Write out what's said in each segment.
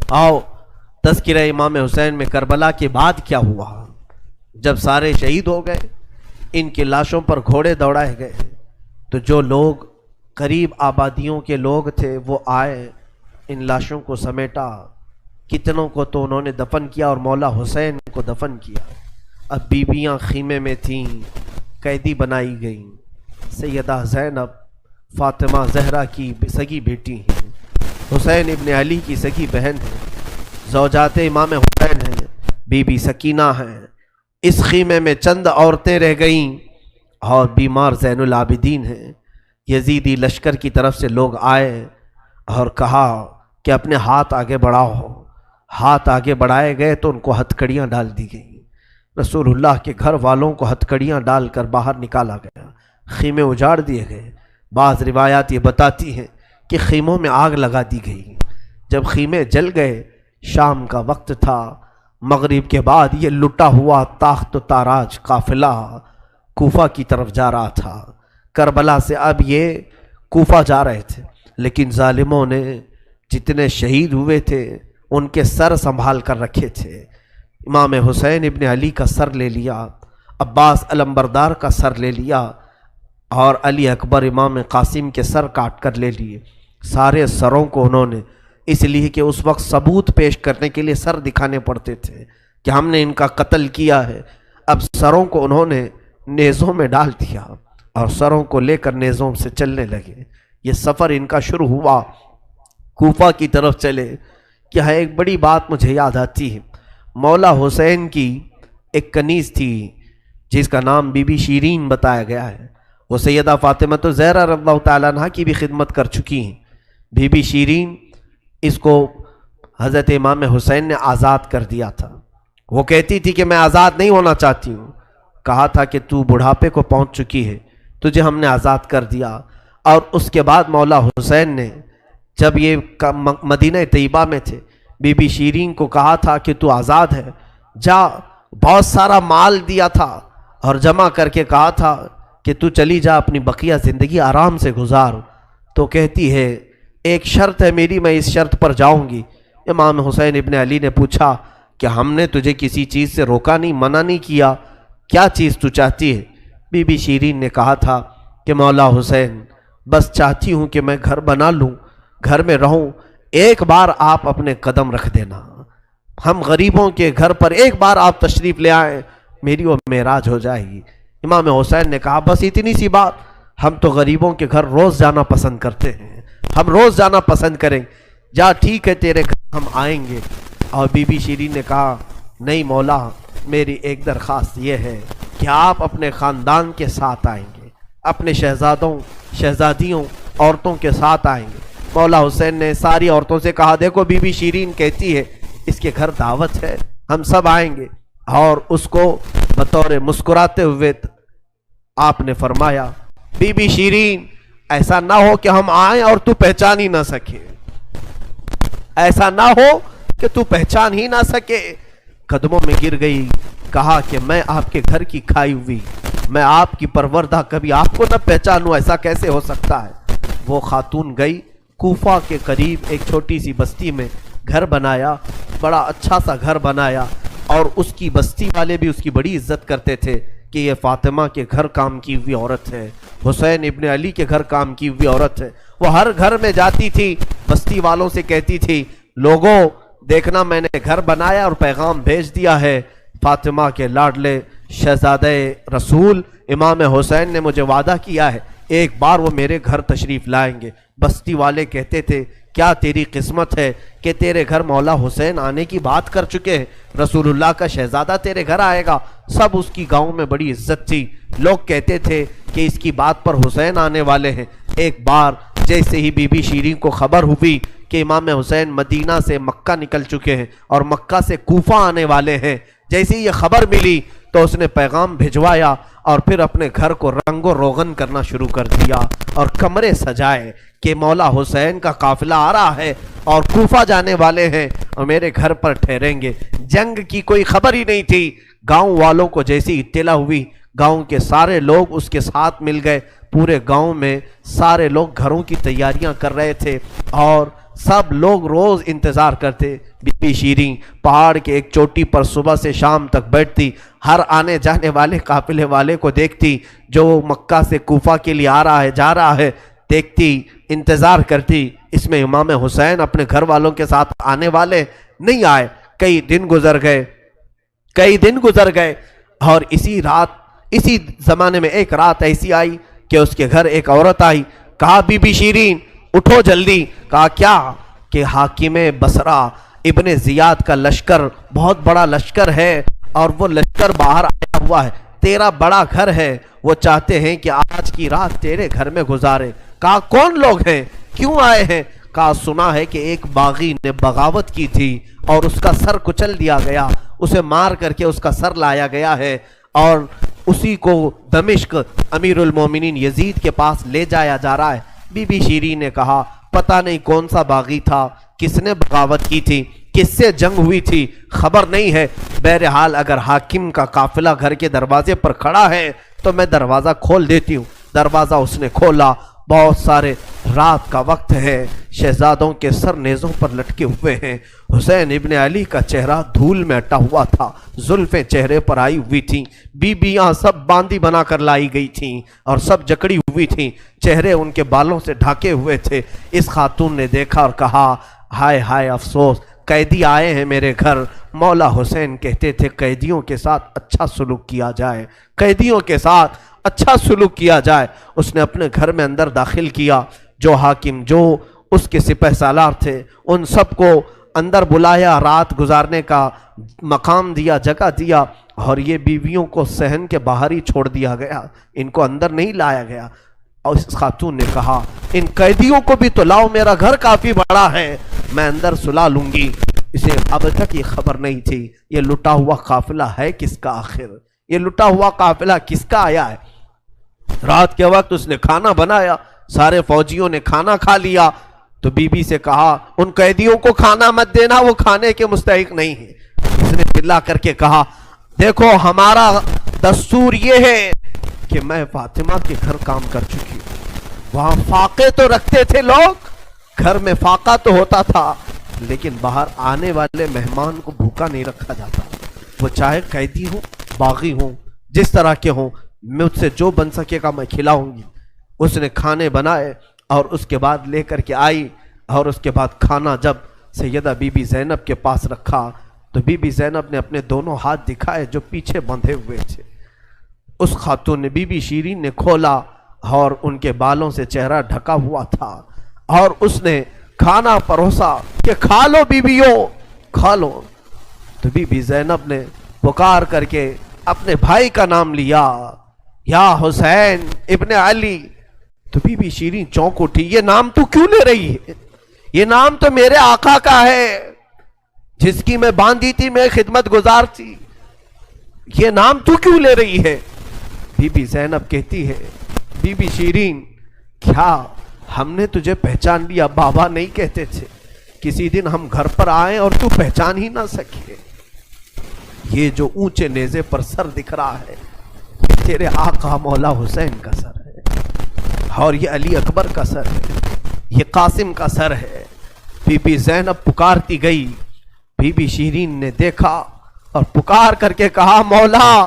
آؤ تذکرہ امام حسین میں کربلا کے بعد کیا ہوا۔ جب سارے شہید ہو گئے، ان کی لاشوں پر گھوڑے دوڑائے گئے، تو جو لوگ قریب آبادیوں کے لوگ تھے وہ آئے، ان لاشوں کو سمیٹا، کتنوں کو تو انہوں نے دفن کیا اور مولا حسین کو دفن کیا۔ اب بیویاں خیمے میں تھیں، قیدی بنائی گئیں۔ سیدہ زینب فاطمہ زہرا کی سگی بیٹی ہیں، حسین ابن علی کی سگی بہن ہیں، زوجات امام حسین ہیں، بی بی سکینہ ہیں۔ اس خیمے میں چند عورتیں رہ گئیں اور بیمار زین العابدین ہیں۔ یزیدی لشکر کی طرف سے لوگ آئے اور کہا کہ اپنے ہاتھ آگے بڑھاؤ۔ ہاتھ آگے بڑھائے گئے تو ان کو ہتھکڑیاں ڈال دی گئیں۔ رسول اللہ کے گھر والوں کو ہتھکڑیاں ڈال کر باہر نکالا گیا، خیمے اجاڑ دیے گئے۔ بعض روایات یہ بتاتی ہیں کہ خیموں میں آگ لگا دی گئی۔ جب خیمے جل گئے، شام کا وقت تھا، مغرب کے بعد یہ لٹا ہوا تاخت و تاراج قافلہ کوفہ کی طرف جا رہا تھا۔ کربلا سے اب یہ کوفہ جا رہے تھے، لیکن ظالموں نے جتنے شہید ہوئے تھے ان کے سر سنبھال کر رکھے تھے۔ امام حسین ابن علی کا سر لے لیا، عباس علمبردار کا سر لے لیا، اور علی اکبر امام قاسم کے سر کاٹ کر لے لیے۔ سارے سروں کو انہوں نے، اس لیے کہ اس وقت ثبوت پیش کرنے کے لیے سر دکھانے پڑتے تھے کہ ہم نے ان کا قتل کیا ہے، اب سروں کو انہوں نے نیزوں میں ڈال دیا اور سروں کو لے کر نیزوں سے چلنے لگے۔ یہ سفر ان کا شروع ہوا، کوفہ کی طرف چلے۔ یہاں ایک بڑی بات مجھے یاد آتی ہے، مولا حسین کی ایک کنیز تھی جس کا نام بی بی شیرین بتایا گیا ہے۔ وہ سیدہ فاطمہ الزہرا رضی اللہ تعالیٰ عنہ کی بھی خدمت کر چکی ہیں۔ بی بی شیرین، اس کو حضرت امام حسین نے آزاد کر دیا تھا۔ وہ کہتی تھی کہ میں آزاد نہیں ہونا چاہتی ہوں۔ کہا تھا کہ تو بڑھاپے کو پہنچ چکی ہے، تجھے ہم نے آزاد کر دیا۔ اور اس کے بعد مولا حسین نے جب یہ مدینہ طیبہ میں تھے، بی بی شیرین کو کہا تھا کہ تو آزاد ہے، جا، بہت سارا مال دیا تھا اور جمع کر کے کہا تھا کہ تو چلی جا، اپنی بقیہ زندگی آرام سے گزار۔ تو کہتی ہے ایک شرط ہے میری، میں اس شرط پر جاؤں گی۔ امام حسین ابن علی نے پوچھا کہ ہم نے تجھے کسی چیز سے روکا نہیں، منع نہیں کیا، کیا چیز تو چاہتی ہے؟ بی بی شیرین نے کہا تھا کہ مولا حسین، بس چاہتی ہوں کہ میں گھر بنا لوں، گھر میں رہوں، ایک بار آپ اپنے قدم رکھ دینا، ہم غریبوں کے گھر پر ایک بار آپ تشریف لے آئیں، میری وہ معراج ہو جائے گی۔ امام حسین نے کہا بس اتنی سی بات، ہم تو غریبوں کے گھر روز جانا پسند کرتے ہیں، ہم روز جانا پسند کریں، جا ٹھیک ہے تیرے گھر ہم آئیں گے۔ اور بی بی شیرین نے کہا نہیں مولا، میری ایک درخواست یہ ہے کہ آپ اپنے خاندان کے ساتھ آئیں گے، اپنے شہزادوں شہزادیوں عورتوں کے ساتھ آئیں گے۔ مولا حسین نے ساری عورتوں سے کہا دیکھو بی بی شیرین کہتی ہے اس کے گھر دعوت ہے، ہم سب آئیں گے۔ اور اس کو بطور مسکراتے ہوئے آپ نے فرمایا بی بی شیرین، ایسا نہ ہو کہ ہم آئیں اور تو پہچان ہی نہ سکے، ایسا نہ ہو کہ تو پہچان ہی نہ سکے۔ قدموں میں گر گئی، کہا کہ میں آپ کے گھر کی کھائی ہوئی، میں آپ کی پروردہ، کبھی آپ کو نہ پہچانوں، ایسا کیسے ہو سکتا ہے؟ وہ خاتون گئی، کوفہ کے قریب ایک چھوٹی سی بستی میں گھر بنایا، بڑا اچھا سا گھر بنایا، اور اس کی بستی والے بھی اس کی بڑی عزت کرتے تھے کہ یہ فاطمہ کے گھر کام کی ہوئی عورت ہے، حسین ابن علی کے گھر کام کی ہوئی عورت ہے۔ وہ ہر گھر میں جاتی تھی، بستی والوں سے کہتی تھی لوگوں دیکھنا میں نے گھر بنایا اور پیغام بھیج دیا ہے، فاطمہ کے لاڈلے شہزادہ رسول امام حسین نے مجھے وعدہ کیا ہے ایک بار وہ میرے گھر تشریف لائیں گے۔ بستی والے کہتے تھے کیا تیری قسمت ہے کہ تیرے گھر مولا حسین آنے کی بات کر چکے ہیں، رسول اللہ کا شہزادہ تیرے گھر آئے گا۔ سب اس کی گاؤں میں بڑی عزت تھی، لوگ کہتے تھے کہ اس کی بات پر حسین آنے والے ہیں۔ ایک بار جیسے ہی بی بی شیرین کو خبر ہوئی کہ امام حسین مدینہ سے مکہ نکل چکے ہیں اور مکہ سے کوفہ آنے والے ہیں، جیسے ہی یہ خبر ملی تو اس نے پیغام بھجوایا اور پھر اپنے گھر کو رنگ و روغن کرنا شروع کر دیا اور کمرے سجائے کہ مولا حسین کا قافلہ آ رہا ہے اور کوفہ جانے والے ہیں اور میرے گھر پر ٹھہریں گے۔ جنگ کی کوئی خبر ہی نہیں تھی۔ گاؤں والوں کو جیسی اطلاع ہوئی، گاؤں کے سارے لوگ اس کے ساتھ مل گئے۔ پورے گاؤں میں سارے لوگ گھروں کی تیاریاں کر رہے تھے اور سب لوگ روز انتظار کرتے. بی بی شیریں پہاڑ کے ایک چوٹی پر صبح سے شام تک بیٹھتی, ہر آنے جانے والے قافلے والے کو دیکھتی, جو مکہ سے کوفہ کے لیے آ رہا ہے جا رہا ہے دیکھتی, انتظار کرتی. اس میں امام حسین اپنے گھر والوں کے ساتھ آنے والے نہیں آئے. کئی دن گزر گئے اور اسی زمانے میں ایک رات ایسی آئی کہ اس کے گھر ایک عورت آئی. کہا بی بی شیریں اٹھو جلدی. کہا کیا؟ کہ حاکم بصرہ ابن زیاد کا لشکر بہت بڑا لشکر ہے اور وہ لشکر باہر آیا ہوا ہے, تیرا بڑا گھر ہے, وہ چاہتے ہیں کہ آج کی رات تیرے گھر میں گزارے. کہا کون لوگ ہیں, کیوں آئے ہیں؟ کہا سنا ہے کہ ایک باغی نے بغاوت کی تھی اور اس کا سر کچل دیا گیا, اسے مار کر کے اس کا سر لایا گیا ہے اور اسی کو دمشق امیر المومنین یزید کے پاس لے جایا جا رہا ہے. بی بی شیریں نے کہا پتہ نہیں کون سا باغی تھا, کس نے بغاوت کی تھی, کس سے جنگ ہوئی تھی, خبر نہیں ہے. بہرحال اگر حاکم کا قافلہ گھر کے دروازے پر کھڑا ہے تو میں دروازہ کھول دیتی ہوں. دروازہ اس نے کھولا. بہت سارے رات کا وقت ہے, شہزادوں کے سر نیزوں پر لٹکے ہوئے ہیں. حسین ابن علی کا چہرہ دھول میں اٹا ہوا تھا, زلفیں چہرے پر آئی ہوئی تھیں, بیبیاں سب باندی بنا کر لائی گئی تھیں اور سب جکڑی ہوئی تھیں, چہرے ان کے بالوں سے ڈھاکے ہوئے تھے. اس خاتون نے دیکھا اور کہا ہائے ہائے افسوس, قیدی آئے ہیں میرے گھر. مولا حسین کہتے تھے قیدیوں کے ساتھ اچھا سلوک کیا جائے, قیدیوں کے ساتھ اچھا سلوک کیا جائے. اس نے اپنے گھر میں اندر داخل کیا, جو حاکم جو اس کے سپہ سالار تھے ان سب کو اندر بلایا, رات گزارنے کا مقام دیا, جگہ دیا, اور یہ بیویوں کو صحن کے باہر ہی چھوڑ دیا گیا, ان کو اندر نہیں لایا گیا. اور اس خاتون نے کہا ان قیدیوں کو بھی تو لاؤ, میرا گھر کافی بڑا ہے, میں اندر سلا لوں گی. اسے اب تک یہ خبر نہیں تھی یہ لٹا ہوا قافلہ ہے کس کا, آخر یہ لٹا ہوا قافلہ کس کا آیا ہے. رات کے وقت اس نے کھانا بنایا, سارے فوجیوں نے کھانا کھا لیا. تو بی بی سے کہا ان قیدیوں کو کھانا مت دینا, وہ کھانے کے مستحق نہیں ہے. اس نے چلا کر کے کہا دیکھو ہمارا دستور یہ ہے کہ میں فاطمہ کے گھر کام کر چکی ہوں, وہاں فاقے تو رکھتے تھے لوگ, گھر میں فاقہ تو ہوتا تھا, لیکن باہر آنے والے مہمان کو بھوکا نہیں رکھا جاتا, وہ چاہے قیدی ہوں باغی ہوں جس طرح کے ہوں, مجھ سے جو بن سکے گا میں کھلاؤں گی. اس نے کھانے بنائے اور اس کے بعد لے کر کے آئی, اور اس کے بعد کھانا جب سیدہ بی بی زینب کے پاس رکھا تو بی بی زینب نے اپنے دونوں ہاتھ دکھائے جو پیچھے بندھے ہوئے تھے. اس خاتون نے بی بی شیریں نے کھولا اور ان کے بالوں سے چہرہ ڈھکا ہوا تھا, اور اس نے کھانا پروسا کہ کھا لو بیبیوں کھا لو. تو بی بی زینب نے پکار کر کے اپنے بھائی کا نام لیا, یا حسین ابن علی. تو بی بی شیریں چونک اٹھی, یہ نام تو کیوں لے رہی ہے, یہ نام تو میرے آقا کا ہے جس کی میں باندھی تھی, میں خدمت گزار تھی, یہ نام تو کیوں لے رہی ہے. بی بی زینب کہتی ہے بی بی شیریں کیا ہم نے تجھے پہچان لیا, بابا نہیں کہتے تھے, کسی دن ہم گھر پر آئیں اور تو پہچان ہی نہ سکے. یہ جو اونچے نیزے پر سر دکھ رہا ہے تیرے آقا مولا حسین کا سر ہے, اور یہ علی اکبر کا سر ہے, یہ قاسم کا سر ہے. بی بی زینب پکارتی گئی. بی بی شیریں نے دیکھا اور پکار کر کے کہا مولا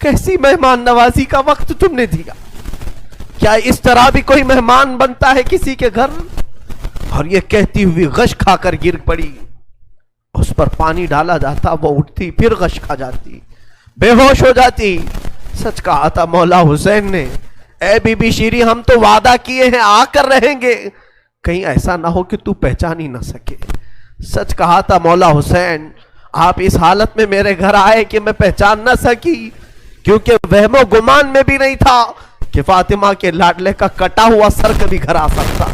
کیسی مہمان نوازی کا وقت تم نے دیا, کیا اس طرح بھی کوئی مہمان بنتا ہے کسی کے گھر. اور یہ کہتی ہوئی غش کھا کر گر پڑی, اس پر پانی ڈالا جاتا, وہ اٹھتی پھر غش کھا جاتی, بے ہوش ہو جاتی. سچ کہا تھا مولا حسین نے, اے بی بی شیریں ہم تو وعدہ کیے ہیں آ کر رہیں گے, کہیں ایسا نہ ہو کہ تو پہچان ہی نہ سکے. سچ کہا تھا مولا حسین, آپ اس حالت میں میرے گھر آئے کہ میں پہچان نہ سکی, کیونکہ وہم و گمان میں بھی نہیں تھا کہ فاطمہ کے لاڈلے کا کٹا ہوا سر کبھی گھر آ سکتا.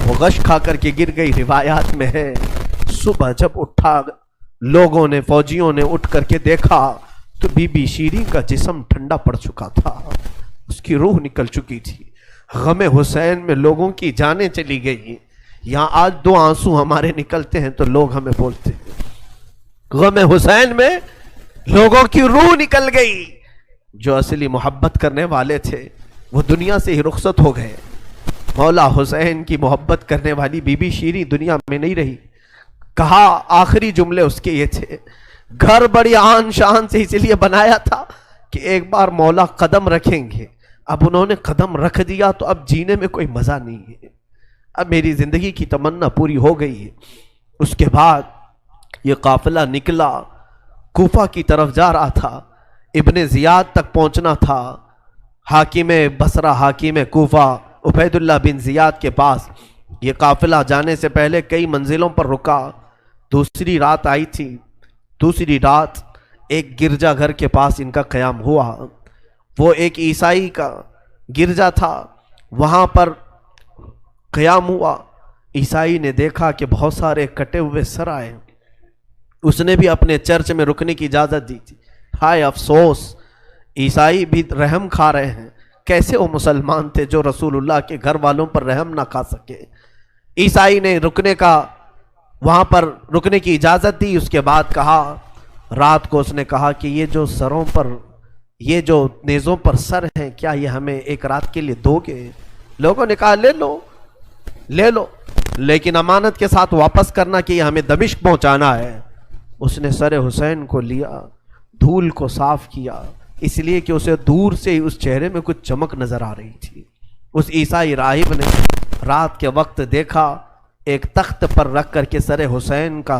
وہ غش کھا کر کے گر گئی. روایات میں ہے صبح جب اٹھا لوگوں نے, فوجیوں نے اٹھ کر کے دیکھا تو بی بی شیریں کا جسم ٹھنڈا پڑ چکا تھا, اس کی روح نکل چکی تھی. غم حسین میں لوگوں کی جانیں چلی گئی. یہاں آج 2 آنسو ہمارے نکلتے ہیں تو لوگ ہمیں بولتے ہیں, غم حسین میں لوگوں کی روح نکل گئی. جو اصلی محبت کرنے والے تھے وہ دنیا سے ہی رخصت ہو گئے. مولا حسین کی محبت کرنے والی بی بی شیریں دنیا میں نہیں رہی. کہا آخری جملے اس کے یہ تھے، گھر بڑی آن شان سے اس لیے بنایا تھا کہ ایک بار مولا قدم رکھیں گے. اب انہوں نے قدم رکھ دیا تو اب جینے میں کوئی مزہ نہیں ہے، اب میری زندگی کی تمنا پوری ہو گئی ہے. اس کے بعد یہ قافلہ نکلا، کوفہ کی طرف جا رہا تھا، ابن زیاد تک پہنچنا تھا. حاکم بصرہ، حاکم کوفہ عبید اللہ بن زیاد کے پاس یہ قافلہ جانے سے پہلے کئی منزلوں پر رکا. دوسری رات آئی تھی. دوسری رات ایک گرجا گھر کے پاس ان کا قیام ہوا. وہ ایک عیسائی کا گرجا تھا، وہاں پر قیام ہوا. عیسائی نے دیکھا کہ بہت سارے کٹے ہوئے سر آئے. اس نے بھی اپنے چرچ میں رکنے کی اجازت دی تھی. ہائے افسوس، عیسائی بھی رحم کھا رہے ہیں. کیسے وہ مسلمان تھے جو رسول اللہ کے گھر والوں پر رحم نہ کھا سکے. عیسائی نے وہاں پر رکنے کی اجازت دی. اس کے بعد کہا، رات کو اس نے کہا کہ یہ جو سروں پر، یہ جو نیزوں پر سر ہیں، کیا یہ ہمیں ایک رات کے لیے دو گے؟ لوگوں نے کہا لے لو لے لو، لیکن امانت کے ساتھ واپس کرنا کہ یہ ہمیں دمشق پہنچانا ہے. اس نے سر حسین کو لیا، دھول کو صاف کیا، اس لیے کہ اسے دور سے ہی اس چہرے میں کچھ چمک نظر آ رہی تھی. اس عیسائی راہب نے رات کے وقت دیکھا، ایک تخت پر رکھ کر کے سر حسین کا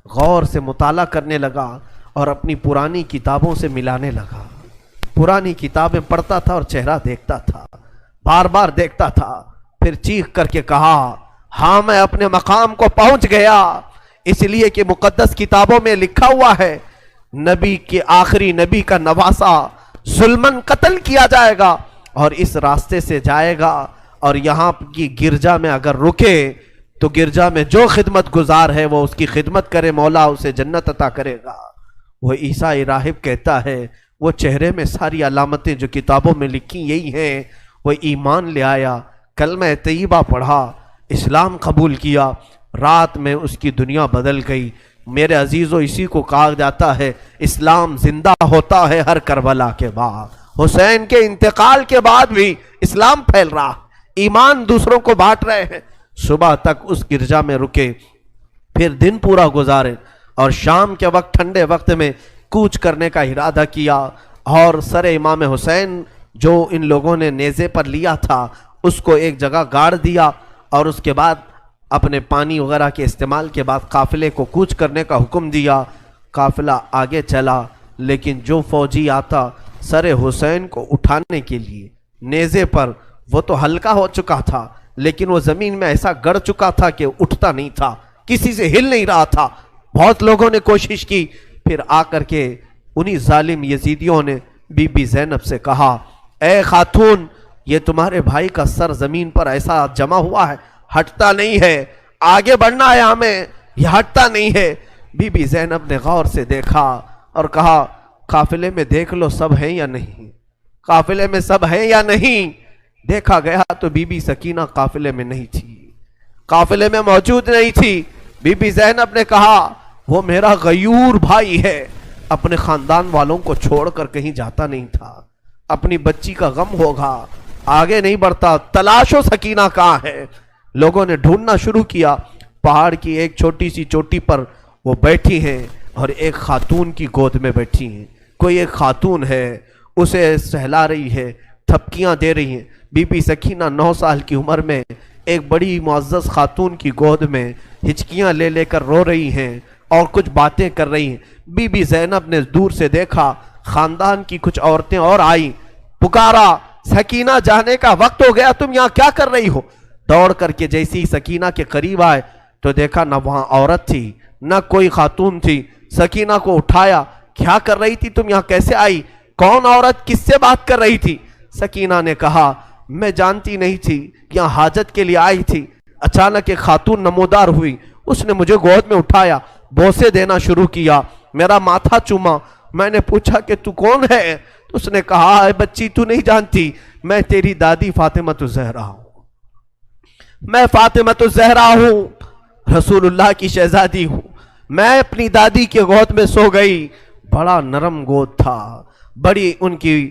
غور سے مطالعہ کرنے لگا اور اپنی پرانی کتابوں سے ملانے لگا. پرانی کتابیں پڑھتا تھا اور چہرہ دیکھتا تھا، بار بار دیکھتا تھا. پھر چیخ کر کے کہا، ہاں میں اپنے مقام کو پہنچ گیا، اس لیے کہ مقدس کتابوں میں لکھا ہوا ہے نبی کے آخری نبی کا نواسا ظلمن قتل کیا جائے گا اور اس راستے سے جائے گا، اور یہاں کی گرجا میں اگر رکے تو گرجا میں جو خدمت گزار ہے وہ اس کی خدمت کرے، مولا اسے جنت عطا کرے گا. وہ عیسائی راہب کہتا ہے وہ چہرے میں ساری علامتیں جو کتابوں میں لکھی یہی ہیں. وہ ایمان لے آیا، کلمہ طیبہ پڑھا، اسلام قبول کیا. رات میں اس کی دنیا بدل گئی. میرے عزیزو، اسی کو کہا جاتا ہے اسلام زندہ ہوتا ہے ہر کربلا کے بعد. حسین کے انتقال کے بعد بھی اسلام پھیل رہا، ایمان دوسروں کو بانٹ رہے ہیں. صبح تک اس گرجا میں رکے، پھر دن پورا گزارے اور شام کے وقت ٹھنڈے وقت میں کوچ کرنے کا ارادہ کیا اور سر امام حسین جو ان لوگوں نے نیزے پر لیا تھا اس کو ایک جگہ گاڑ دیا، اور اس کے بعد اپنے پانی وغیرہ کے استعمال کے بعد قافلے کو کوچ کرنے کا حکم دیا. قافلہ آگے چلا، لیکن جو فوجی آتا سر حسین کو اٹھانے کے لیے نیزے پر، وہ تو ہلکا ہو چکا تھا لیکن وہ زمین میں ایسا گڑ چکا تھا کہ اٹھتا نہیں تھا، کسی سے ہل نہیں رہا تھا. بہت لوگوں نے کوشش کی. پھر آ کر کے انہی ظالم یزیدیوں نے بی بی زینب سے کہا، اے خاتون، یہ تمہارے بھائی کا سر زمین پر ایسا جمع ہوا ہے، ہٹتا نہیں ہے، آگے بڑھنا ہے ہمیں، یہ ہٹتا نہیں ہے. بی بی زینب نے غور سے دیکھا اور کہا، قافلے میں دیکھ لو سب ہیں یا نہیں، قافلے میں سب ہیں یا نہیں. دیکھا گیا تو بی بی سکینہ قافلے میں نہیں تھی، قافلے میں موجود نہیں تھی. بی بی زینب نے کہا، وہ میرا غیور بھائی ہے، اپنے خاندان والوں کو چھوڑ کر کہیں جاتا نہیں تھا، اپنی بچی کا غم ہوگا، آگے نہیں بڑھتا، تلاشو سکینہ کہاں ہے. لوگوں نے ڈھونڈنا شروع کیا. پہاڑ کی ایک چھوٹی سی چوٹی پر وہ بیٹھی ہیں اور ایک خاتون کی گود میں بیٹھی ہیں. کوئی ایک خاتون ہے، اسے سہلا رہی ہے، تھپکیاں دے رہی ہیں. بی بی سکینہ 9 سال کی عمر میں ایک بڑی معزز خاتون کی گود میں ہچکیاں لے لے کر رو رہی ہیں اور کچھ باتیں کر رہی ہیں. بی بی زینب نے دور سے دیکھا، خاندان کی کچھ عورتیں اور آئیں، پکارا، سکینہ جانے کا وقت ہو گیا، تم یہاں کیا کر رہی ہو. دوڑ کر کے جیسی سکینہ کے قریب آئے تو دیکھا نہ وہاں عورت تھی نہ کوئی خاتون تھی. سکینہ کو اٹھایا، کیا کر رہی تھی تم یہاں، کیسے آئی، کون عورت، کس سے بات کر رہی تھی. سکینہ نے کہا، میں جانتی نہیں تھی، یہاں حاجت کے لیے آئی تھی، اچانک ایک خاتون نمودار ہوئی، اس نے مجھے گود میں اٹھایا، بوسے دینا شروع کیا، میرا ماتھا چوما. میں نے پوچھا کہ تو کون ہے، تو اس نے کہا، اے بچی تو نہیں جانتی، میں تیری دادی فاطمہ الزہرا ہوں، میں فاطمہ الزہرا ہوں، رسول اللہ کی شہزادی ہوں. میں اپنی دادی کے گود میں سو گئی، بڑا نرم گود تھا، بڑی ان کی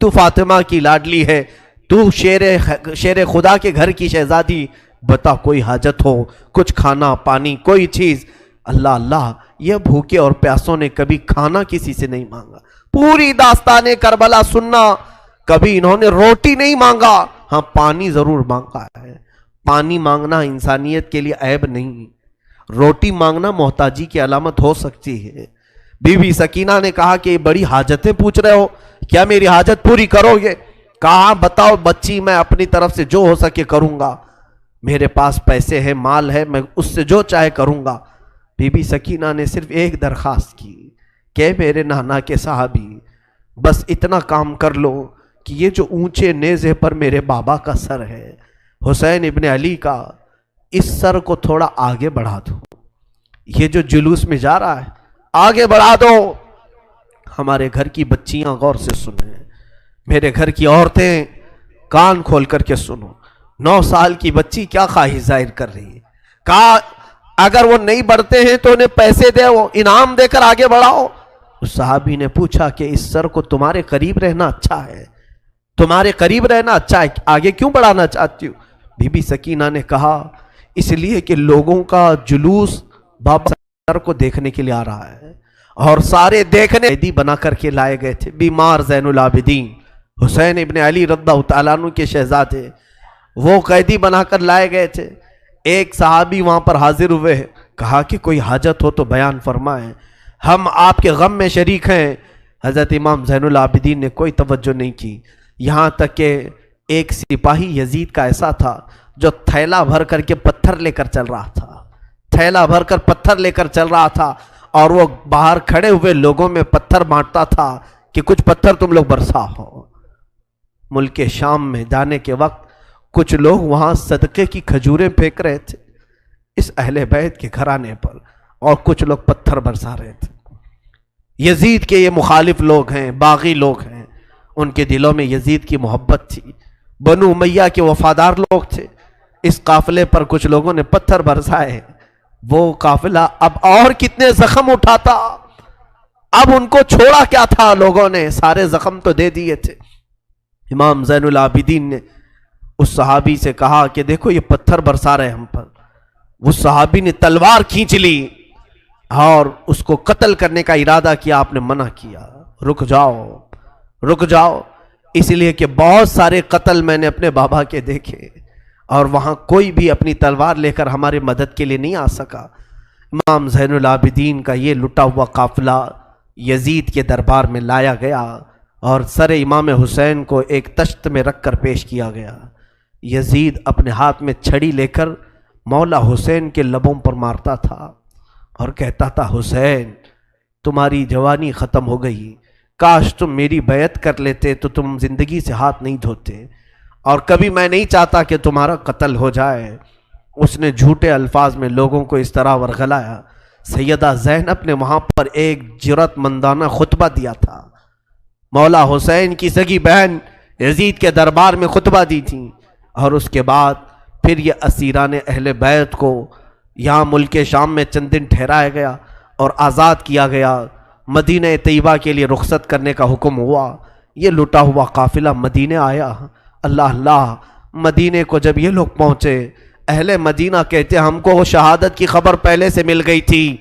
تو فاطمہ کی لاڈلی ہے، تو شیر خدا کے گھر کی شہزادی، بتا کوئی حاجت ہو، کچھ کھانا پانی کوئی چیز۔ اللہ اللہ، یہ بھوکے اور پیاسوں نے کبھی کھانا کسی سے نہیں مانگا۔ پوری داستان کربلا سننا، کبھی انہوں نے روٹی نہیں مانگا، ہاں پانی ضرور مانگا ہے۔ پانی مانگنا انسانیت کے لیے عیب نہیں، روٹی مانگنا محتاجی کی علامت ہو سکتی ہے۔ بی بی سکینہ نے کہا کہ بڑی حاجتیں پوچھ رہے ہو، کیا میری حاجت پوری کرو گے؟ کہا بتاؤ بچی، میں اپنی طرف سے جو ہو سکے کروں گا، میرے پاس پیسے ہیں، مال ہے، میں اس سے جو چاہے کروں گا۔ بی بی سکینہ نے صرف ایک درخواست کی کہ میرے نانا کے صحابی، بس اتنا کام کر لو کہ یہ جو اونچے نیزے پر میرے بابا کا سر ہے، حسین ابن علی کا، اس سر کو تھوڑا آگے بڑھا دو، یہ جو جلوس میں جا رہا ہے آگے بڑھا دو۔ ہمارے گھر کی بچیاں غور سے سنیں، میرے گھر کی عورتیں کان کھول کر کے سنو، 9 سال کی بچی کیا خواہش ظاہر کر رہی ہے۔ کہا اگر وہ نہیں بڑھتے ہیں تو انہیں پیسے دے، وہ انعام دے کر آگے بڑھاؤ۔ اس صحابی نے پوچھا کہ اس سر کو تمہارے قریب رہنا اچھا ہے، تمہارے قریب رہنا اچھا ہے، آگے کیوں بڑھانا چاہتی ہو؟ بی بی سکینہ نے کہا اس لیے کہ لوگوں کا جلوس بابا سر کو دیکھنے کے لیے آ رہا ہے، اور سارے دیکھنے قیدی بنا کر کے لائے گئے تھے۔ بیمار زین العابدین حسین ابن علی رضی اللہ تعالیٰ عنہ کے شہزادے، وہ قیدی بنا کر لائے گئے تھے۔ ایک صحابی وہاں پر حاضر ہوئے، کہا کہ کوئی حاجت ہو تو بیان فرمائیں، ہم آپ کے غم میں شریک ہیں۔ حضرت امام زین العابدین نے کوئی توجہ نہیں کی، یہاں تک کہ ایک سپاہی یزید کا ایسا تھا جو تھیلا بھر کر کے پتھر لے کر چل رہا تھا، تھیلا بھر کر پتھر لے کر چل رہا تھا، اور وہ باہر کھڑے ہوئے لوگوں میں پتھر بانٹتا تھا کہ کچھ پتھر تم لوگ برسا ہو۔ ملک شام میں جانے کے وقت کچھ لوگ وہاں صدقے کی کھجوریں پھینک رہے تھے اس اہل بیت کے گھرانے پر، اور کچھ لوگ پتھر برسا رہے تھے۔ یزید کے یہ مخالف لوگ ہیں، باغی لوگ ہیں، ان کے دلوں میں یزید کی محبت تھی، بنو امیہ کے وفادار لوگ تھے۔ اس قافلے پر کچھ لوگوں نے پتھر برسائے، وہ قافلہ اب اور کتنے زخم اٹھاتا، اب ان کو چھوڑا کیا تھا، لوگوں نے سارے زخم تو دے دیے تھے۔ امام زین العابدین نے اس صحابی سے کہا کہ دیکھو یہ پتھر برسا رہے ہم پر۔ اس صحابی نے تلوار کھینچ لی اور اس کو قتل کرنے کا ارادہ کیا، آپ نے منع کیا، رک جاؤ رک جاؤ، اس لیے کہ بہت سارے قتل میں نے اپنے بابا کے دیکھے، اور وہاں کوئی بھی اپنی تلوار لے کر ہمارے مدد کے لیے نہیں آ سکا۔ امام زین العابدین کا یہ لٹا ہوا قافلہ یزید کے دربار میں لایا گیا، اور سر امام حسین کو ایک تشت میں رکھ کر پیش کیا گیا۔ یزید اپنے ہاتھ میں چھڑی لے کر مولا حسین کے لبوں پر مارتا تھا اور کہتا تھا حسین تمہاری جوانی ختم ہو گئی، کاش تم میری بیعت کر لیتے تو تم زندگی سے ہاتھ نہیں دھوتے، اور کبھی میں نہیں چاہتا کہ تمہارا قتل ہو جائے۔ اس نے جھوٹے الفاظ میں لوگوں کو اس طرح ورغلایا۔ سیدہ زینب نے وہاں پر ایک جرأت مندانہ خطبہ دیا تھا، مولا حسین کی سگی بہن یزید کے دربار میں خطبہ دی تھی، اور اس کے بعد پھر یہ اسیران اہل بیت کو یہاں ملک شام میں چند دن ٹھہرایا گیا اور آزاد کیا گیا، مدینہ طیبہ کے لیے رخصت کرنے کا حکم ہوا۔ یہ لٹا ہوا قافلہ مدینہ آیا۔ اللہ اللہ، مدینے کو جب یہ لوگ پہنچے، اہل مدینہ کہتے ہم کو وہ شہادت کی خبر پہلے سے مل گئی تھی،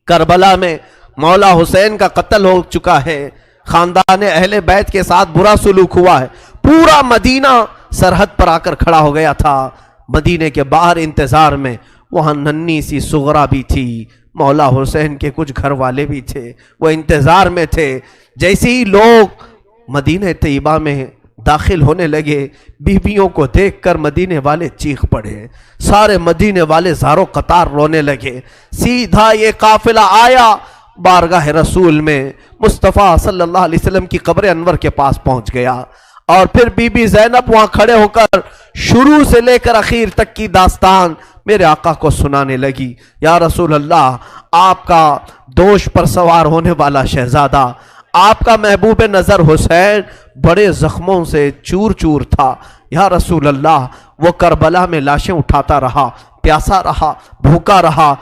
کربلا میں مولا حسین کا قتل ہو چکا ہے، خاندان اہل بیت کے ساتھ برا سلوک ہوا ہے۔ پورا مدینہ سرحد پر آ کر کھڑا ہو گیا تھا، مدینے کے باہر انتظار میں۔ وہاں ننھی سی سغرا بھی تھی، مولا حسین کے کچھ گھر والے بھی تھے، وہ انتظار میں تھے۔ جیسے ہی لوگ مدینہ طیبہ میں داخل ہونے لگے، بیویوں کو دیکھ کر مدینے والے چیخ پڑے، سارے مدینے والے زاروں قطار رونے لگے۔ سیدھا یہ قافلہ آیا بارگاہ رسول میں، مصطفیٰ صلی اللہ علیہ وسلم کی قبر انور کے پاس پہنچ گیا، اور پھر بی بی زینب وہاں کھڑے ہو کر شروع سے لے کر اخیر تک کی داستان میرے آقا کو سنانے لگی۔ یا رسول اللہ، آپ کا دوش پر سوار ہونے والا شہزادہ، آپ کا محبوب نظر حسین بڑے زخموں سے چور چور تھا۔ یا رسول اللہ، وہ کربلا میں لاشیں اٹھاتا رہا، پیاسا رہا، بھوکا رہا۔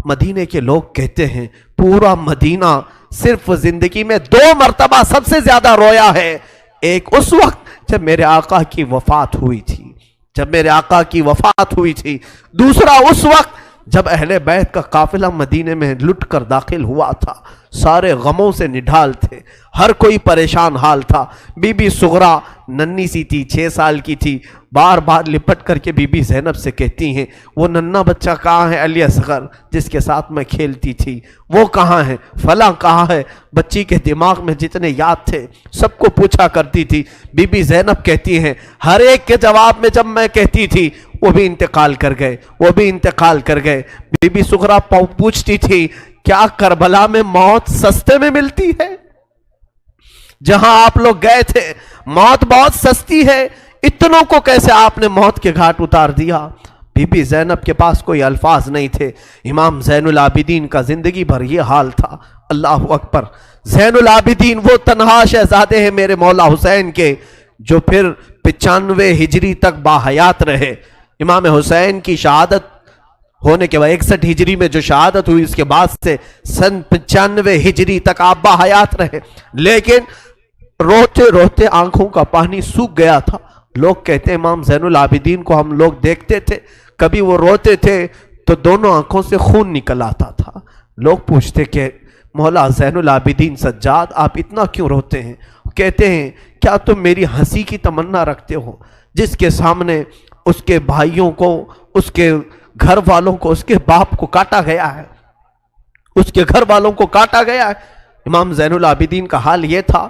مدینے کے لوگ کہتے ہیں پورا مدینہ صرف زندگی میں 2 مرتبہ سب سے زیادہ رویا ہے ایک اس وقت جب میرے آقا کی وفات ہوئی تھی، جب میرے آقا کی وفات ہوئی تھی، دوسرا اس وقت جب اہل بیت کا قافلہ مدینے میں لٹ کر داخل ہوا تھا، سارے غموں سے نڈھال تھے، ہر کوئی پریشان حال تھا۔ بی بی صغرا ننھی سی تھی، 6 سال کی تھی، بار بار لپٹ کر کے بی بی زینب سے کہتی ہیں وہ ننھا بچہ کہاں ہے علی اصغر جس کے ساتھ میں کھیلتی تھی، وہ کہاں ہے، فلاں کہاں ہے۔ بچی کے دماغ میں جتنے یاد تھے سب کو پوچھا کرتی تھی۔ بی بی زینب کہتی ہیں ہر ایک کے جواب میں جب میں کہتی تھی وہ بھی انتقال کر گئے، وہ بھی انتقال کر گئے۔ بی بی صغرا پوچھتی تھی کیا کربلا میں موت سستے میں ملتی ہے؟ جہاں آپ لوگ گئے تھے موت بہت سستی ہے، اتنوں کو کیسے آپ نے موت کے گھاٹ اتار دیا؟ بی بی زینب کے پاس کوئی الفاظ نہیں تھے۔ امام زین العابدین کا زندگی بھر یہ حال تھا۔ اللہ اکبر! زین العابدین وہ تنہا شہزادے ہیں میرے مولا حسین کے جو پھر 95 ہجری تک باحیات رہے۔ امام حسین کی شہادت ہونے کے بعد 61 ہجری میں جو شہادت ہوئی اس کے بعد سے سن 95 ہجری تک آپ باحیات رہے، لیکن روتے روتے آنکھوں کا پانی سوکھ گیا تھا۔ لوگ کہتے ہیں امام زین العابدین کو ہم لوگ دیکھتے تھے، کبھی وہ روتے تھے تو دونوں آنکھوں سے خون نکل آتا تھا۔ لوگ پوچھتے کہ مولا زین العابدین سجاد آپ اتنا کیوں روتے ہیں؟ کہتے ہیں کیا تم میری ہنسی کی تمنا رکھتے ہو؟ جس کے سامنے اس کے بھائیوں کو، اس کے گھر والوں کو، اس کے باپ کو کاٹا گیا ہے، اس کے گھر والوں کو کاٹا گیا ہے۔ امام زین العابدین کا حال یہ تھا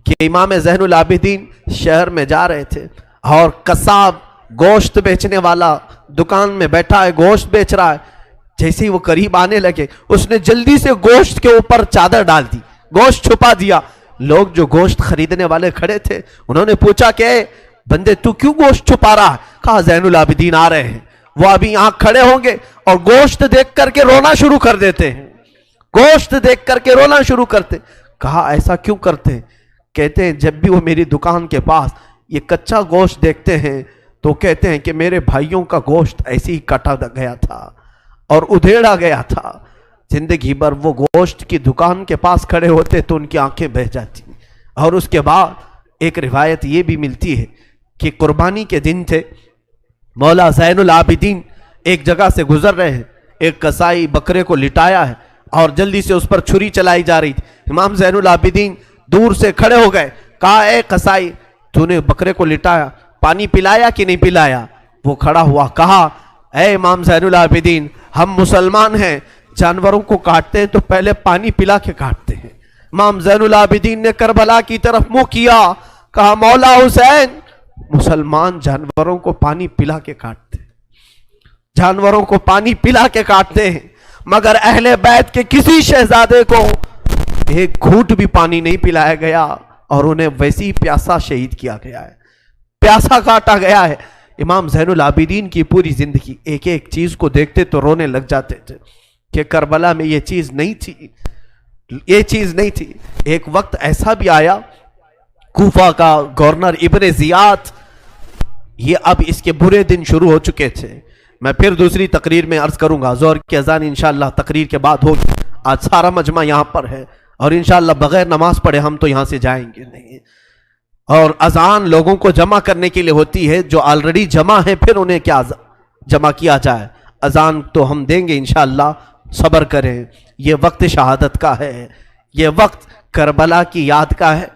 کہ امام زین العابدین شہر میں جا رہے تھے اور قصاب گوشت بیچنے والا دکان میں بیٹھا ہے، گوشت بیچ رہا ہے۔ جیسے ہی وہ قریب آنے لگے اس نے جلدی سے گوشت کے اوپر چادر ڈال دی، گوشت چھپا دیا۔ لوگ جو گوشت خریدنے والے کھڑے تھے انہوں نے پوچھا کہ اے بندے تو کیوں گوشت چھپا رہا ہے؟ کہا زین العابدین آ رہے ہیں، وہ ابھی یہاں کھڑے ہوں گے اور گوشت دیکھ کر کے رونا شروع کر دیتے ہیں، گوشت دیکھ کر کے رونا شروع کرتے۔ کہا ایسا کیوں کرتے ہیں؟ کہتے ہیں جب بھی وہ میری دکان کے پاس یہ کچا گوشت دیکھتے ہیں تو کہتے ہیں کہ میرے بھائیوں کا گوشت ایسے ہی کٹا گیا تھا اور ادھیڑا گیا تھا۔ زندگی بھر وہ گوشت کی دکان کے پاس کھڑے ہوتے تو ان کی آنکھیں بہہ جاتی۔ اور اس کے بعد ایک روایت یہ بھی ملتی ہے کہ قربانی کے دن تھے، مولا زین العابدین ایک جگہ سے گزر رہے ہیں، ایک قصائی بکرے کو لٹایا ہے اور جلدی سے اس پر چھری چلائی جا رہی تھی۔ امام زین العابدین دور سے کھڑے ہو گئے، کہا اے قصائی تو نے بکرے کو لٹایا، پانی پلایا کہ نہیں پلایا؟ وہ کھڑا ہوا، کہا اے امام زین العابدین ہم مسلمان ہیں، جانوروں کو کاٹتے ہیں تو پہلے پانی پلا کے کاٹتے ہیں۔ امام زین العابدین نے کربلا کی طرف منہ کیا، کہا مولا حسین مسلمان جانوروں کو پانی پلا کے کاٹتے ہیں، جانوروں کو پانی پلا کے کاٹتے ہیں، مگر اہل بیت کے کسی شہزادے کو ایک گھونٹ بھی پانی نہیں پلایا گیا اور انہیں ویسی پیاسا شہید کیا گیا ہے، پیاسا کاٹا گیا ہے۔ امام زین العابدین کی پوری زندگی ایک ایک چیز کو دیکھتے تو رونے لگ جاتے تھے کہ کربلا میں یہ چیز نہیں تھی، یہ چیز نہیں تھی۔ ایک وقت ایسا بھی آیا، کوفہ کا گورنر ابن زیاد، یہ اب اس کے برے دن شروع ہو چکے تھے۔ میں پھر دوسری تقریر میں عرض کروں گا، زہر کی اذان انشاءاللہ تقریر کے بعد ہوگی۔ آج سارا مجمع یہاں پر ہے اور انشاءاللہ بغیر نماز پڑھے ہم تو یہاں سے جائیں گے نہیں، اور اذان لوگوں کو جمع کرنے کے لیے ہوتی ہے، جو آلریڈی جمع ہیں پھر انہیں کیا جمع کیا جائے۔ اذان تو ہم دیں گے انشاءاللہ، صبر کریں۔ یہ وقت شہادت کا ہے، یہ وقت کربلا کی یاد کا ہے۔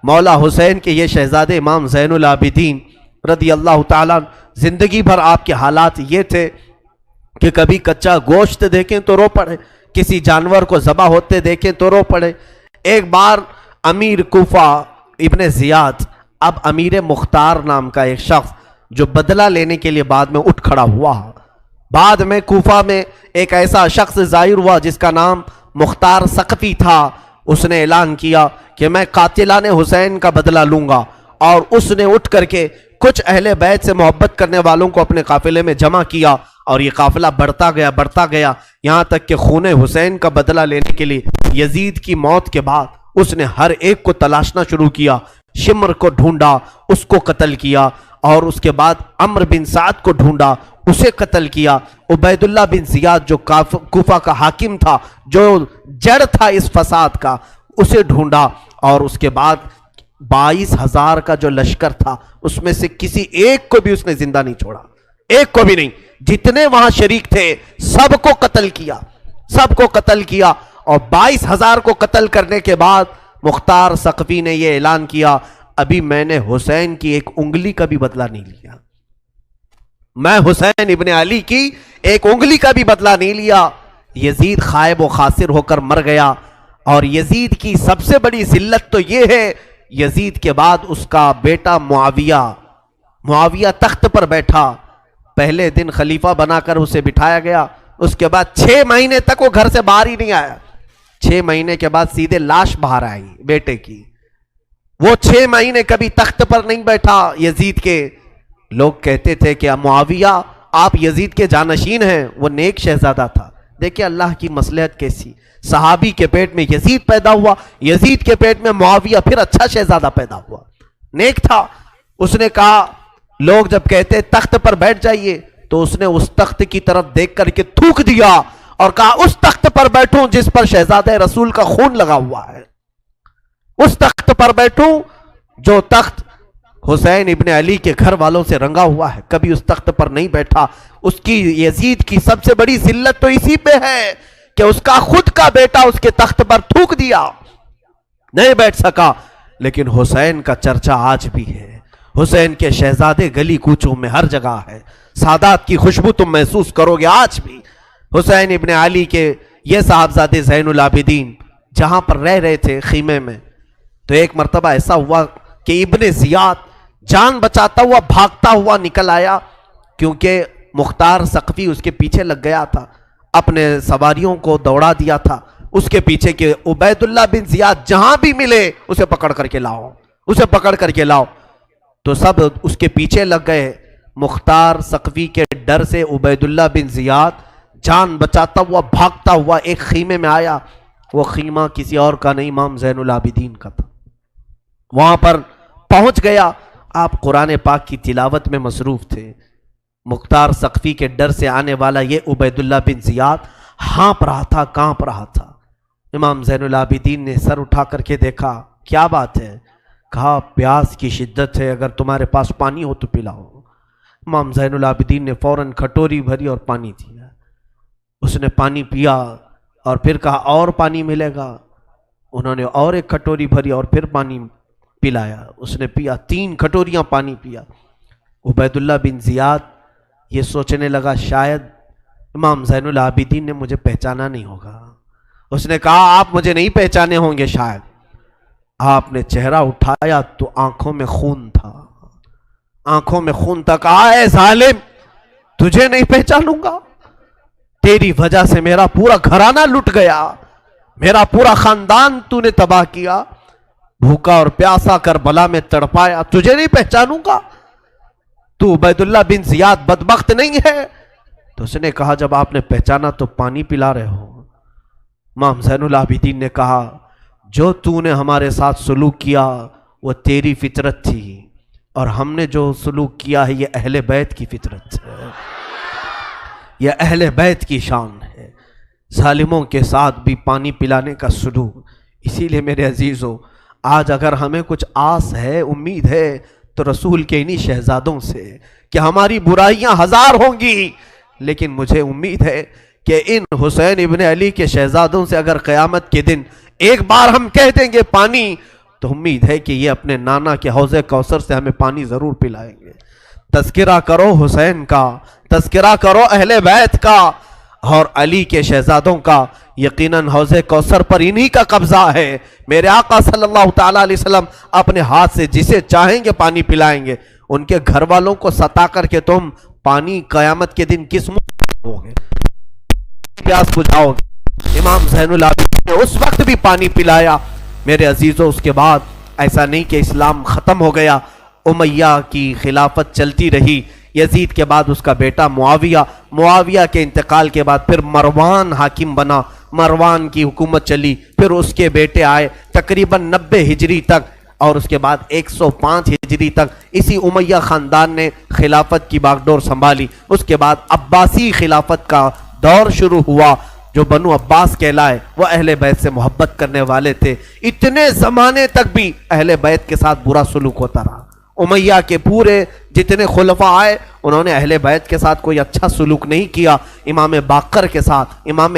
مولا حسین کے یہ شہزادے امام زین العابدین رضی اللہ تعالیٰ، زندگی بھر آپ کے حالات یہ تھے کہ کبھی کچا گوشت دیکھیں تو رو پڑے، کسی جانور کو ذبح ہوتے دیکھیں تو رو پڑے۔ ایک بار امیر کوفہ ابن زیاد، اب امیر مختار نام کا ایک شخص جو بدلہ لینے کے لیے بعد میں اٹھ کھڑا ہوا، بعد میں کوفہ میں ایک ایسا شخص ظاہر ہوا جس کا نام مختار ثقفی تھا۔ اس نے اعلان کیا کہ میں قاتلان حسین کا بدلہ لوں گا، اور اس نے اٹھ کر کے کچھ اہل بیت سے محبت کرنے والوں کو اپنے قافلے میں جمع کیا، اور یہ قافلہ بڑھتا گیا یہاں تک کہ خون حسین کا بدلہ لینے کے لیے یزید کی موت کے بعد اس نے ہر ایک کو تلاشنا شروع کیا۔ شمر کو ڈھونڈا، اس کو قتل کیا، اور اس کے بعد عمرو بن سعد کو ڈھونڈا، اسے قتل کیا۔ عبید اللہ بن زیاد جو کوفہ کا حاکم تھا، جو جڑ تھا اس فساد کا، اسے ڈھونڈا، اور اس کے بعد 22,000 کا جو لشکر تھا اس میں سے کسی ایک کو بھی اس نے زندہ نہیں چھوڑا، ایک کو بھی نہیں. جتنے وہاں شریک تھے سب کو قتل کیا، سب کو قتل کیا. اور 22,000 کو قتل کرنے کے بعد مختار ثقفی نے یہ اعلان کیا، ابھی میں نے حسین کی ایک انگلی کا بھی بدلہ نہیں لیا، میں حسین ابن علی کی ایک انگلی کا بھی بدلہ نہیں لیا. یزید خائب و خاسر ہو کر مر گیا. اور یزید کی سب سے بڑی ذلت تو یہ ہے، یزید کے بعد اس کا بیٹا معاویہ تخت پر بیٹھا. پہلے دن خلیفہ بنا کر اسے بٹھایا گیا، اس کے بعد 6 مہینے تک وہ گھر سے باہر ہی نہیں آیا. 6 مہینے کے بعد سیدھے لاش باہر آئی بیٹے کی. وہ 6 مہینے کبھی تخت پر نہیں بیٹھا یزید کے. لوگ کہتے تھے کہ معاویہ آپ یزید کے جانشین ہیں، وہ نیک شہزادہ تھا. دیکھیں اللہ کی مصلحت کیسی، صحابی کے پیٹ میں یزید پیدا ہوا، یزید کے پیٹ میں معاویہ، پھر اچھا شہزادہ پیدا ہوا، نیک تھا. اس نے کہا، لوگ جب کہتے تخت پر بیٹھ جائیے تو اس نے اس تخت کی طرف دیکھ کر کے تھوک دیا اور کہا اس تخت پر بیٹھوں جس پر شہزادہ رسول کا خون لگا ہوا ہے، اس تخت پر بیٹھوں جو تخت حسین ابن علی کے گھر والوں سے رنگا ہوا ہے. کبھی اس تخت پر نہیں بیٹھا. اس کی یزید کی سب سے بڑی ذلت تو اسی پہ ہے کہ اس کا خود کا بیٹا اس کے تخت پر تھوک دیا، نہیں بیٹھ سکا. لیکن حسین کا چرچا آج بھی ہے، حسین کے شہزادے گلی کوچوں میں ہر جگہ ہے. سادات کی خوشبو تم محسوس کرو گے آج بھی. حسین ابن علی کے یہ صاحبزادے زین العابدین جہاں پر رہ رہے تھے خیمے میں، تو ایک مرتبہ ایسا ہوا کہ ابن زیاد جان بچاتا ہوا بھاگتا ہوا نکل آیا، کیونکہ مختار ثقفی اس کے پیچھے لگ گیا تھا، اپنے سواریوں کو دوڑا دیا تھا اس کے پیچھے کہ عبید اللہ بن زیاد جہاں بھی ملے اسے پکڑ کر کے لاؤ، اسے پکڑ کر کے لاؤ. تو سب اس کے پیچھے لگ گئے. مختار ثقفی کے ڈر سے عبید اللہ بن زیاد جان بچاتا ہوا بھاگتا ہوا ایک خیمے میں آیا. وہ خیمہ کسی اور کا نہیں، امام زین العابدین کا تھا. وہاں پر پہنچ گیا. آپ قرآن پاک کی تلاوت میں مصروف تھے. مختار ثقفی کے ڈر سے آنے والا یہ عبید اللہ بن زیاد ہانپ رہا تھا، کانپ رہا تھا. امام زین العابدین نے سر اٹھا کر کے دیکھا، کیا بات ہے؟ کہا پیاس کی شدت ہے، اگر تمہارے پاس پانی ہو تو پلاؤ. امام زین العابدین نے فوراً کھٹوری بھری اور پانی دیا. اس نے پانی پیا اور پھر کہا اور پانی ملے گا. انہوں نے اور ایک کھٹوری بھری اور پھر پانی پلایا. اس نے پیا، 3 کھٹوریاں پانی پیا. عبید اللہ بن زیاد یہ سوچنے لگا شاید امام زین العابدین نے مجھے پہچانا نہیں ہوگا. اس نے کہا آپ مجھے نہیں پہچانے ہوں گے شاید. آپ نے چہرہ اٹھایا تو آنکھوں میں خون تھا، آنکھوں میں خون تھا. کہا اے ظالم، تجھے نہیں پہچانوں گا؟ تیری وجہ سے میرا پورا گھرانہ لٹ گیا، میرا پورا خاندان تو نے تباہ کیا، بھوکا اور پیاسا کربلا میں تڑپایا، تجھے نہیں پہچانوں گا؟ تو عبید اللہ بن زیاد بدبخت نہیں ہے؟ تو اس نے کہا جب آپ نے پہچانا تو پانی پلا رہے ہو. امام زین العابدین نے کہا جو تو نے ہمارے ساتھ سلوک کیا وہ تیری فطرت تھی، اور ہم نے جو سلوک کیا ہے یہ اہل بیت کی فطرت ہے، یہ اہل بیت کی شان ہے. ظالموں کے ساتھ بھی پانی پلانے کا سلوک. اسی لیے میرے عزیزو، آج اگر ہمیں کچھ آس ہے، امید ہے، تو رسول کے انہی شہزادوں سے کہ ہماری برائیاں 1000 ہوں گی، لیکن مجھے امید ہے کہ ان حسین ابن علی کے شہزادوں سے اگر قیامت کے دن ایک بار ہم کہہ دیں گے پانی، تو امید ہے کہ یہ اپنے نانا کے حوض کوثر سے ہمیں پانی ضرور پلائیں گے. تذکرہ کرو حسین کا، تذکرہ کرو اہل بیت کا اور علی کے شہزادوں کا. یقیناً حوض کوثر پر انہی کا قبضہ ہے. میرے آقا صلی اللہ تعالیٰ علیہ وسلم اپنے ہاتھ سے جسے چاہیں گے پانی پلائیں گے. ان کے گھر والوں کو ستا کر کے تم پانی قیامت کے دن کس منہ ہوگے، پیاس بجھاؤ گے؟ امام زین العابدین نے اس وقت بھی پانی پلایا. میرے عزیزوں، اس کے بعد ایسا نہیں کہ اسلام ختم ہو گیا. امیہ کی خلافت چلتی رہی. یزید کے بعد اس کا بیٹا معاویہ کے انتقال کے بعد پھر مروان حاکم بنا. مروان کی حکومت چلی. پھر اس کے بیٹے آئے تقریباً 90 ہجری تک، اور اس کے بعد 105 ہجری تک اسی امیہ خاندان نے خلافت کی باغڈور سنبھالی. اس کے بعد عباسی خلافت کا دور شروع ہوا. جو بنو عباس کہلائے وہ اہل بیت سے محبت کرنے والے تھے. اتنے زمانے تک بھی اہل بیت کے ساتھ برا سلوک ہوتا رہا. امیہ کے پورے جتنے خلفاء آئے انہوں نے اہل بیت کے ساتھ کوئی اچھا سلوک نہیں کیا. امام باقر کے ساتھ، امام